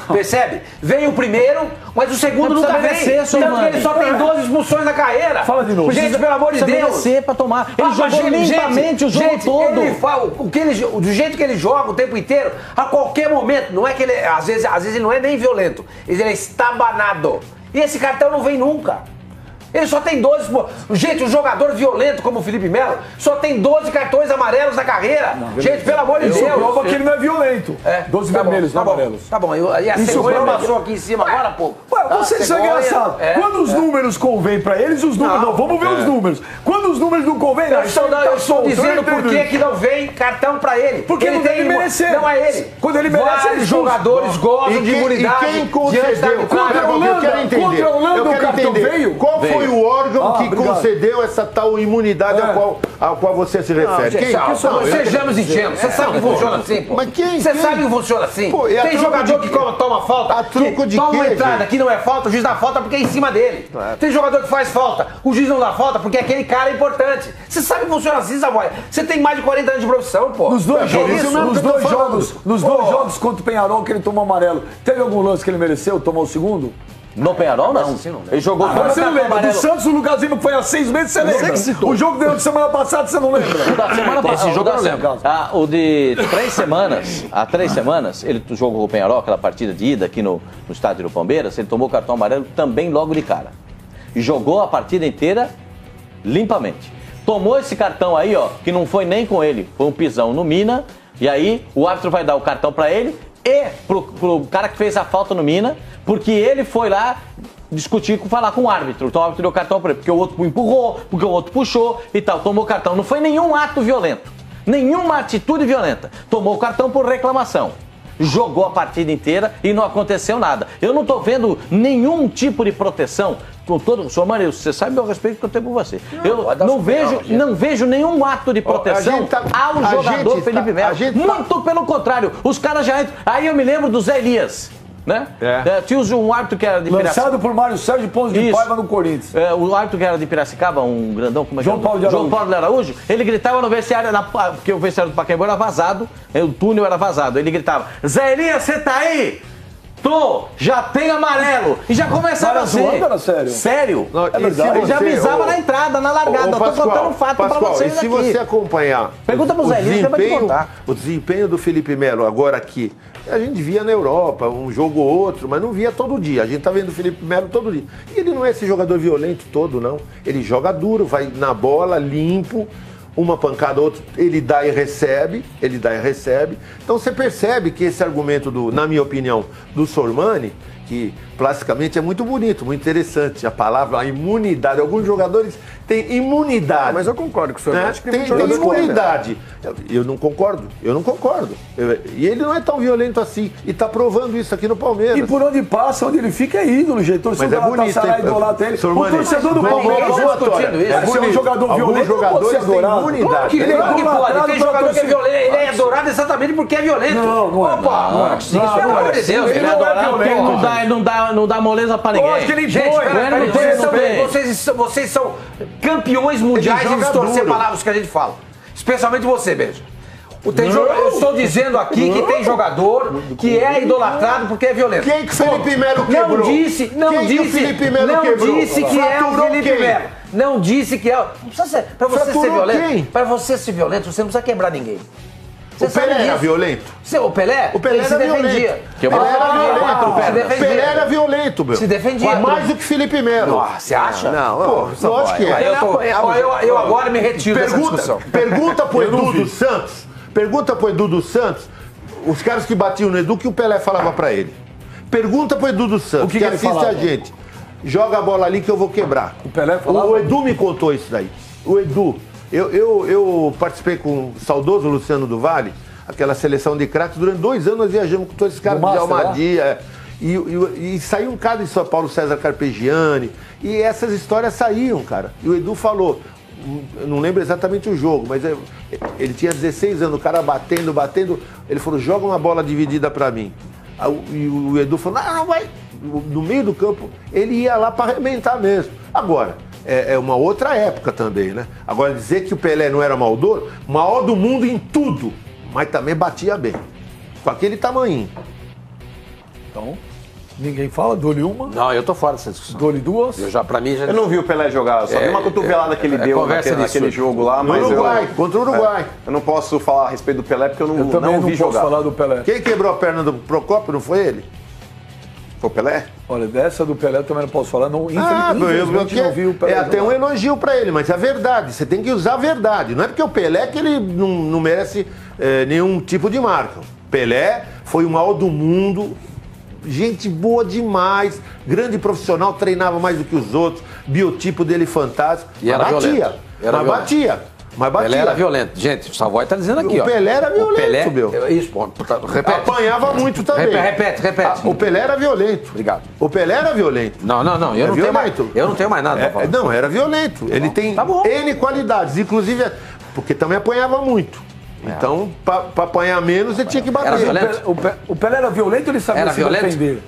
Percebe? Vem o primeiro, mas o segundo nunca vem. Tanto que ele só tem 12 expulsões na carreira. Fala de novo. Gente, pelo amor de Deus. Vencer pra tomar. Ele jogou limpamente o jogo todo. Ele fala, do jeito que ele joga o tempo inteiro, a qualquer momento, não é que ele, às vezes ele não é nem violento, ele é estabanado. E esse cartão não vem nunca. Ele só tem 12. Gente, um jogador violento como o Felipe Melo só tem 12 cartões amarelos na carreira. Gente, pelo amor de Deus. Isso prova que ele não é violento. 12 vermelhos, não amarelos. Tá bom, e a cegonha passou aqui em cima agora há pouco. Vocês são engraçados. Quando os números convêm pra eles, os números não. Vamos ver os números. Quando os números não convêm, eu estou dizendo por que não vem cartão pra ele. Porque ele tem que merecer. Não é ele. Quando ele merece, vários jogadores gozam de imunidade. E quem concedeu? Controlando o cartão veio? Qual foi o órgão que concedeu essa tal imunidade a qual você se refere? Sejamos ingênuos. Você sabe que funciona assim, pô. Mas quem? Você sabe que funciona assim? Pô, tem jogador que toma falta, a truco de toma uma quê, entrada gente? que não é falta, o juiz dá falta porque é em cima dele. Tem jogador que faz falta, o juiz não dá falta porque aquele cara é importante. Você sabe que funciona assim, Savoia? Você tem mais de 40 anos de profissão, pô. Nos dois jogos contra o Penharol que ele tomou amarelo, teve algum lance que ele mereceu tomar o segundo? No Penharol, não. Ele jogou Agora você não lembra. Do Santos, o Lugarzinho foi há 6 meses, você lembra. O jogo deu de semana passada, você não lembra. O da semana passada. Esse jogo eu não lembro. O de 3 semanas, há 3 semanas, ele jogou com o Penharol, aquela partida de ida aqui no estádio do Palmeiras, ele tomou cartão amarelo também logo de cara. E jogou a partida inteira limpamente. Tomou esse cartão aí, ó, que não foi nem com ele, foi um pisão no Mina, e aí o árbitro vai dar o cartão pra ele e pro cara que fez a falta no Mina, porque ele foi lá discutir, falar com o árbitro. Então o árbitro deu cartão pra ele, porque o outro empurrou, porque o outro puxou e tal. Tomou cartão. Não foi nenhum ato violento, nenhuma atitude violenta. Tomou o cartão por reclamação. Jogou a partida inteira e não aconteceu nada. Eu não tô vendo nenhum tipo de proteção. Com todo, senhor Marinho, você sabe o respeito que eu tenho por você. Eu não vejo nenhum ato de proteção ao jogador Felipe Melo. Muito pelo contrário. Os caras já entram. Aí eu me lembro do Zé Elias. Né? Tinha um árbitro que era de Piracicaba. Lançado por Mário Sérgio Pontes de Paiva no Corinthians. O árbitro que era de Piracicaba, um grandão, como é que João Paulo de Araújo. João Paulo de Araújo, ele gritava no vestiário, porque o vestiário do Pacaembu era vazado, o túnel era vazado. Ele gritava: Zé Elias, você tá aí? Tô, já tem amarelo. E já começava assim. Era sério? Sério? Não, é verdade. Ele já avisava na entrada, na largada. Eu tô contando um fato pra vocês aqui. E se você acompanhar pergunta pro Zé Elias, ele vai te contar. O desempenho do Felipe Melo agora aqui, a gente via na Europa, um jogo ou outro, mas não via todo dia. A gente tá vendo o Felipe Melo todo dia. E ele não é esse jogador violento todo, não. Ele joga duro, vai na bola, limpo. Uma pancada, outra, ele dá e recebe. Então você percebe que esse argumento, na minha opinião, do Sormani, que plasticamente é muito bonito, muito interessante, a palavra, a imunidade. Alguns jogadores têm imunidade. Mas eu concordo com o Sormani. Tem imunidade. Eu não concordo. E ele não é tão violento assim. E tá provando isso aqui no Palmeiras. E por onde passa, onde ele fica, é ídolo, gente. Mas é bonito. O torcedor do Palmeiras é um jogador violento. Jogadores têm imunidade. Claro que pode. Tem jogador que é violento. Ele é adorado exatamente porque é violento. Não é. Pelo amor de Deus. Ele é adorado porque não dá moleza pra ninguém. Acho que ele vocês são campeões mundiais de distorcer palavras que a gente fala. Especialmente você, Beijo. Eu estou dizendo aqui que tem jogador que é idolatrado porque é violento. Quem que o Felipe Melo quebrou? Não disse que é o Felipe Melo. Não disse que é. Não precisa ser. Pra você ser violento. Pra você ser violento, você não precisa quebrar ninguém. O Pelé era violento? O Pelé se defendia. O Pelé era violento, meu. Se defendia. Mais do que Felipe Melo. Você acha? Não, lógico que é. Eu agora me retiro dessa discussão. Pergunta pro Edu dos Santos, os caras que batiam no Edu, que o Pelé falava pra ele. Pergunta pro Edu dos Santos, que assiste a gente. Joga a bola ali que eu vou quebrar. O Pelé falava? O Edu me contou isso daí. O Edu. Eu participei com o saudoso Luciano do Vale, aquela seleção de craques. Durante 2 anos nós viajamos com todos esses caras de Almadia. E saiu um cara de São Paulo, César Carpegiani. E essas histórias saíam, cara. E o Edu falou, eu não lembro exatamente o jogo, mas ele tinha 16 anos, o cara batendo. Ele falou, joga uma bola dividida pra mim. E o Edu falou, não, vai. No meio do campo, ele ia lá pra arrebentar mesmo. Agora, é uma outra época também, né? Agora, dizer que o Pelé não era maldoso, maior do mundo em tudo, mas também batia bem. Com aquele tamanhinho. Então, ninguém fala, dou-lhe uma. Não, eu tô fora dessa discussão. Dou-lhe duas. Pra mim, eu não vi o Pelé jogar, só vi uma cotovelada que ele deu naquele jogo lá, mas contra o Uruguai. Eu não posso falar a respeito do Pelé porque eu não vi jogar. Falar do Pelé. Quem quebrou a perna do Procópio não foi ele? Foi o Pelé? Olha, dessa do Pelé eu também não posso falar. Infelizmente não vi o Pelé. É até um elogio pra ele, mas é verdade. Você tem que usar a verdade. Não é porque o Pelé que ele não merece nenhum tipo de marca. Pelé foi o maior do mundo, gente boa demais, grande profissional, treinava mais do que os outros, biotipo dele fantástico. E era batia. Batia. Mas batia. Pelé era violento. Gente, o Savoy tá dizendo aqui, ó. O Pelé era violento, meu. Isso, pô. Repete. Apanhava muito também. Repete. O Pelé era violento. Obrigado. O Pelé era violento. Não. Eu não tenho mais nada pra falar. Não, era violento. Ele tem N qualidades, inclusive porque também apanhava muito. Então, pra apanhar menos, ele tinha que bater. Era violento? O Pelé era violento ou ele sabia se defender?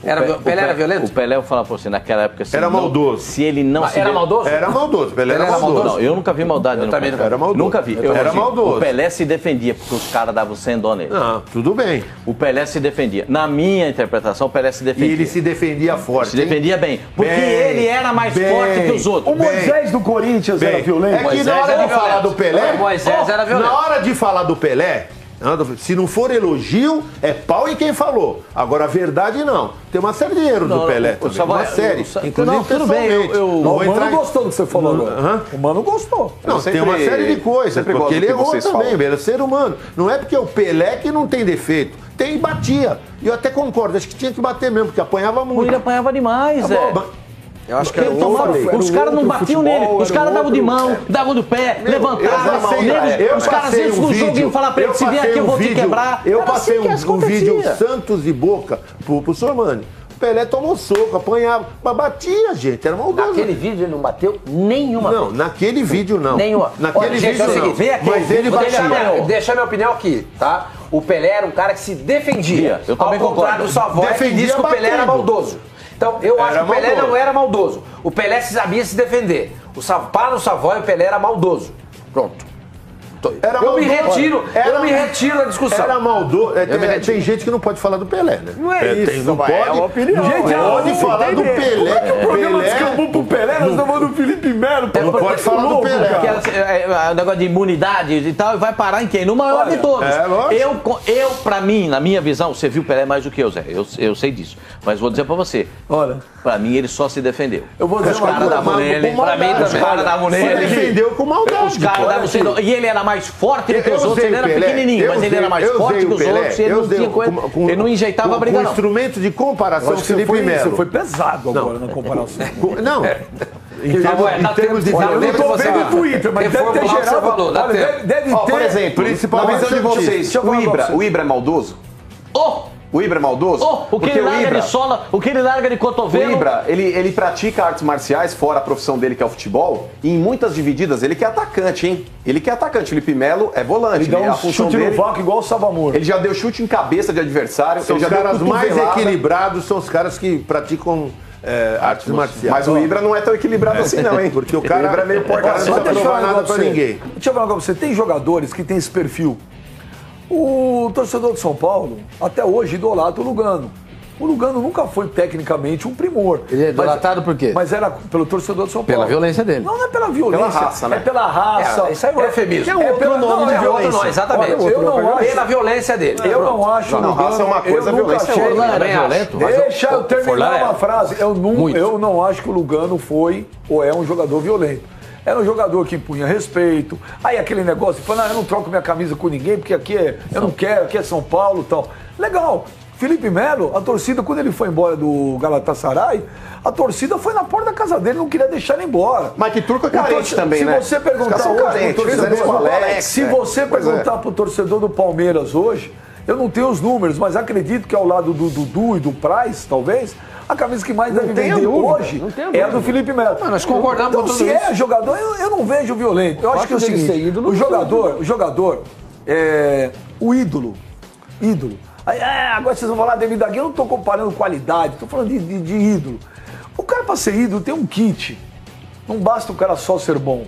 Pelé era violento? O Pelé, eu vou falar pra você, naquela época... Era maldoso. Se ele não... Era maldoso? Era maldoso. Pelé era maldoso. Não, eu nunca vi maldade. Eu também era maldoso. Nunca vi. Era maldoso. O Pelé se defendia, porque os caras davam sendó nele. Não, tudo bem. O Pelé se defendia. Na minha interpretação, o Pelé se defendia. E ele se defendia forte. Se defendia bem. Porque ele era mais forte que os outros. O Moisés do Corinthians era violento. É que na hora de falar do Pelé... Moisés era violento. Na hora de falar do Pelé... Se não for elogio, é pau em quem falou. Agora, a verdade, não. Tem uma série de erros do Pelé também. Uma série. Inclusive, tudo bem. O Mano gostou do que você falou agora. O Mano gostou. Não, tem uma série de coisas. Porque ele errou também, ele é ser humano. Não é porque o Pelé que não tem defeito. Tem e batia. E eu até concordo, acho que tinha que bater mesmo, porque apanhava muito. Ele apanhava demais, Eu acho que os caras não batiam nele, os caras davam de mão, davam do pé, levantavam. Os caras iam no jogo e iam falar pra ele: se vier aqui eu vou te quebrar. Eu passei um vídeo Santos e Boca pro Sormani. Pelé tomou soco, apanhava, mas batia, gente, era maldoso. Naquele vídeo ele não bateu nenhuma vez. Não, naquele vídeo não. Nenhuma. Naquele vídeo não. Vem aqui, mas ele batia. Deixa a minha opinião aqui, tá? O Pelé era um cara que se defendia. Eu também concordo. Ao contrário do Savoy, que diz que o Pelé era maldoso. Então, eu acho que o Pelé não era maldoso. O Pelé sabia se defender. Para o Savoy, o Pelé era maldoso. Pronto. Eu me retiro da discussão. Era maldoso. Tem gente que não pode falar do Pelé, né? Não é isso. Não pode. É uma opinião. Gente, pode falar do Pelé. Como é que o programa descambou pro Pelé? Nós estamos falando do Felipe Melo. Não pode falar do Pelé. O negócio de imunidade e tal, vai parar em quem? No maior de todos. Pra mim, na minha visão, você viu o Pelé mais do que eu, Zé. Eu sei disso. Mas vou dizer pra você. Olha. Pra mim, ele só se defendeu. Eu vou dizer os caras davam nele. Pra mim, os caras davam nele. Ele defendeu com maldade. Os caras davam nele. E ele era mais forte do que os outros. Ele era pequenininho, mas ele era mais forte que os outros. Ele não enjeitava a briga, não. Com instrumento de comparação, Felipe Melo. Você foi pesado agora na comparação. Não. Em termos de violência, eu tô vendo o Twitter, mas deve ter gerado. Deve ter. Por exemplo, na visão de vocês, o Ibra é maldoso? O Ibra é maldoso? O que ele larga de sola, o que ele larga de cotovelo. O Ibra, ele pratica artes marciais fora a profissão dele, que é o futebol, e em muitas divididas ele que é atacante, hein? Ele que é atacante. Felipe Melo é volante. Ele dá um chute no vácuo igual o Savamor. Ele já deu chute em cabeça de adversário. São os caras mais equilibrados, são os caras que praticam artes marciais. Mas o Ibra não é tão equilibrado assim não, hein? Porque o cara Ibra é meio porca. Não precisa provar nada pra ninguém. Deixa eu falar com você, tem jogadores que tem esse perfil. O torcedor de São Paulo, até hoje, idolatra o Lugano. O Lugano nunca foi tecnicamente um primor. Ele é idolatrado por quê? Mas era pelo torcedor de São Paulo. Pela violência dele. Não é pela violência. Pela raça, né? É pela raça. Isso aí é um eufemismo. É pelo nome de violência. Não, exatamente. Eu não acho. Pela violência dele. Eu não acho. Não, raça é uma coisa, violência é outra. Forlan era violento. Deixa eu terminar uma frase. Eu não acho que o Lugano foi ou é um jogador violento. Era um jogador que impunha respeito. Aí aquele negócio de falar, eu não troco minha camisa com ninguém, porque aqui eu não quero, aqui é São Paulo e tal. Legal. Felipe Melo, a torcida, quando ele foi embora do Galatasaray, a torcida foi na porta da casa dele, não queria deixar ele embora. Mas que turco é carente também, né? Se você perguntar hoje, se você perguntar pro torcedor do Palmeiras hoje, eu não tenho os números, mas acredito que ao lado do Dudu e do Price, talvez, a camisa que mais deve vender hoje é a do Felipe Melo. Nós concordamos com tudo isso. Se é jogador, eu não vejo violento. Eu acho que é o seguinte, o jogador, o ídolo. Agora vocês vão falar de Davi, eu não estou comparando qualidade, estou falando de ídolo. O cara para ser ídolo tem um kit. Não basta o cara só ser bom.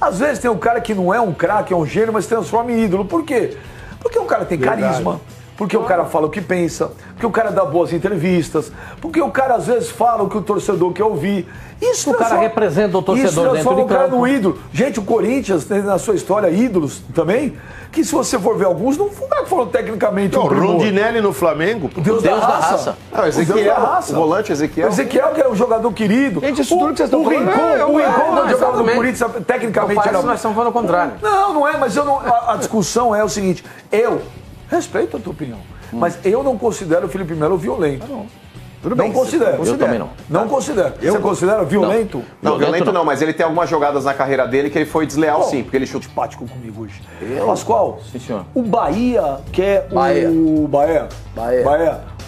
Às vezes tem um cara que não é um craque, é um gênio, mas se transforma em ídolo. Por quê? Porque o cara tem carisma, porque o cara fala o que pensa, porque o cara dá boas entrevistas, porque o cara às vezes fala o que o torcedor quer ouvir. Isso o cara representa o torcedor dentro de campo. O cara no ídolo. Gente, o Corinthians tem na sua história ídolos também, que se você for ver alguns, não foram tecnicamente o Rondinelli no Flamengo. Deus da raça. Não, Ezequiel, o volante Ezequiel. Ezequiel, que era um jogador querido. Gente, isso tudo que vocês estão falando. O Rincon, quando jogava no Corinthians, tecnicamente era... Nós estamos falando o contrário. Não é, mas a discussão é o seguinte, eu respeito a tua opinião, mas eu não considero o Felipe Melo violento. Tudo bem. Não considero. Eu também não. Não considero. Você considera violento? Não, violento não, mas ele tem algumas jogadas na carreira dele que ele foi desleal, sim, porque ele chuta. Simpático comigo hoje. Pascoal, sim, senhor. O Bahia quer o Bahia.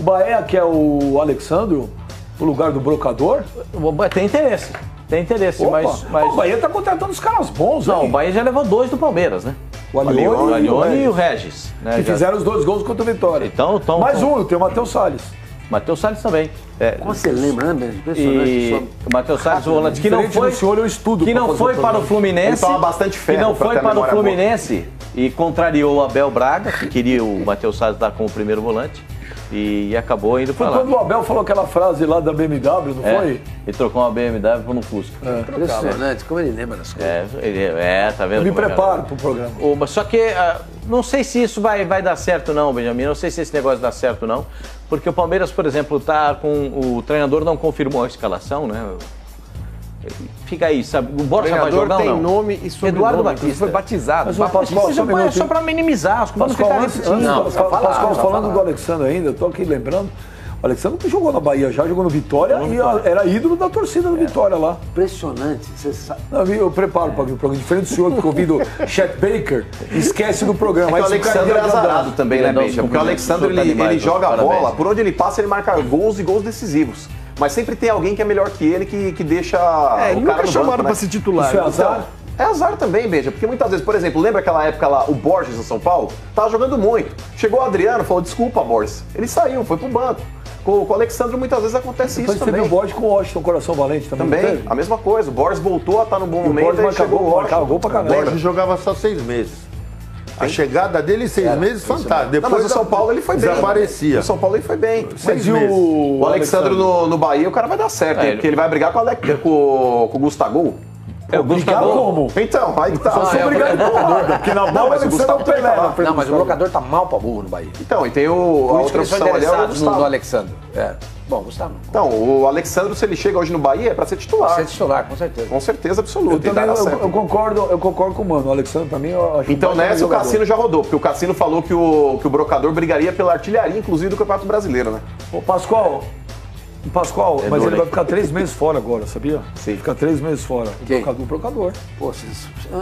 O Bahia quer o Alexandro no lugar do Brocador? Tem interesse. Tem interesse, mas... O Bahia tá contratando os caras bons, Não, o Bahia já levou 2 do Palmeiras, né? O Alione e o Regis. Né? Que fizeram os 2 gols contra o Vitória. Então, mais um, tem o Matheus Salles. Matheus Salles também. Como você lembra, né? Impressionante. O Matheus Salles, o volante, que não foi, senhor, eu estudo que não foi para o Fluminense. Ele toma bastante ferro. Que não foi para o Fluminense e contrariou o Abel Braga, que queria o Matheus Salles dar como primeiro volante. E acabou indo para lá. Foi quando o Abel falou aquela frase lá da BMW, não foi? Ele trocou uma BMW por um Fusca. Impressionante, como ele lembra das coisas. Tá vendo? Eu me preparo para o programa. Só que não sei se isso vai dar certo não, Benjamin. Não sei se esse negócio dá certo não. Porque o Palmeiras, por exemplo, tá com... O treinador não confirmou a escalação, né? Fica aí, sabe? O Borja vai jogar ou não? Tem nome e sobrenome. Eduardo Batista. Foi batizado. Mas só para minimizar, os clubes ficarem repetindo. Pascoal, falando do Alexandre ainda, eu tô aqui lembrando. O Alexandre jogou na Bahia já, jogou no Vitória e era ídolo da torcida do Vitória lá. Impressionante, você sabe. Não, eu preparo para o programa. Diferente do senhor que ficou ouvindo Chet Baker, esquece do programa. Mas o Alexandre é azarado também, né, Benja? Porque o Alexandre, ele joga a bola, por onde ele passa, ele marca gols e gols decisivos. Mas sempre tem alguém que é melhor que ele, que deixa o cara no chamado para ser titular. Isso é azar? É azar também, Benja, porque muitas vezes, por exemplo, lembra aquela época lá, o Borges no São Paulo? Tava jogando muito. Chegou o Adriano, falou, desculpa, Borges. Ele saiu, foi pro banco. Com o Alexandre muitas vezes acontece isso também. Você viu o Borges com o Washington Coração Valente também? A mesma coisa. O Borges voltou a estar no bom momento e chegou marcava gol pra caramba. O Borges jogava só 6 meses. A chegada dele, 6 meses, fantástico. Depois mas o São Paulo ele foi bem. Desaparecia. O São Paulo ele foi bem. Mas e o Alexandre no Bahia, o cara vai dar certo, porque ele vai brigar com o Gustavo. O Gustavo como? Então, aí que tá. Eu sou obrigado por nada, porque na bola mas o Gustavo Pelé. Não, mas o blocador tá mal pra burro no Bahia. Então, e tem a outra opção ali, é o Gustavo. No Alexandre. Bom, Gustavo. Então, o Alexandre, se ele chega hoje no Bahia, é pra ser titular. Ser titular, com certeza. Com certeza absoluta. Eu concordo com o Mano. O Alexandre, pra mim, eu acho. Então, nessa, o Cassino já rodou, porque o Cassino falou que o brocador brigaria pela artilharia, inclusive, do Campeonato Brasileiro, né? Ô, Pascoal, mas ele vai ficar 3 meses fora agora, sabia? Sim. Fica 3 meses fora. O brocador. Pô,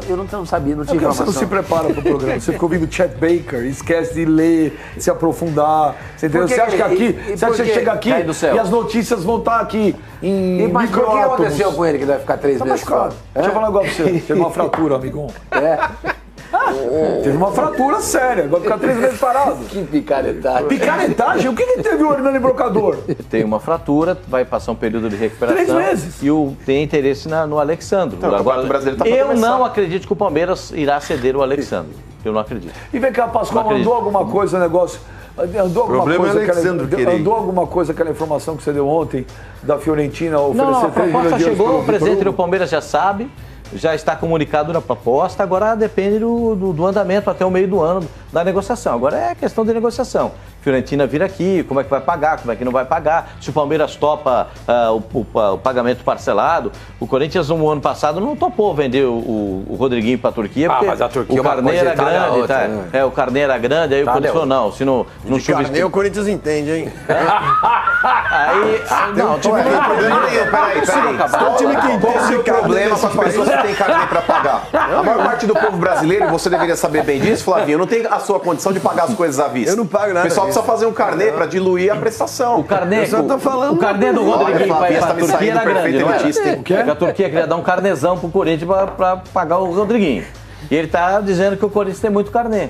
eu não sabia, não tinha informação. Você não se prepara pro programa. Você fica ouvindo Chet Baker, esquece de ler, de se aprofundar. Você entendeu? Você acha que aqui, você acha que chega aqui e as notícias vão estar aqui em Mas por que aconteceu com ele que ele vai ficar 3 meses fora? Deixa eu falar um negócio pra você. Teve uma fratura, amigão. Teve uma fratura séria, vai ficar 3 meses parado. Que picaretagem. Picaretagem? O que teve o Hernani Brocador? Tem uma fratura, vai passar um período de recuperação. 3 meses. E tem interesse no Alexandre. Então, agora, o brasileiro tá eu não acredito que o Palmeiras irá ceder o Alexandre. Eu não acredito. E vem cá, Pascoal, andou alguma coisa, negócio... Andou alguma coisa aquela informação que você deu ontem da Fiorentina oferecer 3 milhões de euros? Chegou, o presidente do Palmeiras já sabe. Já está comunicado na proposta, agora depende do andamento até o meio do ano da negociação. Agora é questão de negociação. Fiorentina vir aqui, como é que vai pagar, como é que não vai pagar, se o Palmeiras topa o pagamento parcelado. O Corinthians no ano passado não topou vender o Rodriguinho para a Turquia, porque mas a Turquia o carnê era grande. Outra, né? O carnê era grande, aí o Corinthians falou, não, se não carnê o Corinthians entende, hein? Aí, não, peraí. Qual time que entende o problema com as pessoas que têm carnê para pagar? A maior parte do povo brasileiro, e você deveria saber bem disso, Flavinho, não tem a sua condição de pagar as coisas à vista. Eu não pago nada. O pessoal precisa fazer um carnê para diluir a prestação. O carnê, falando, o carnê do Rodriguinho para a Turquia era grande, não era? A Turquia queria dar um carnezão pro Corinthians para pagar o Rodriguinho. E ele tá dizendo que o Corinthians tem muito carnê.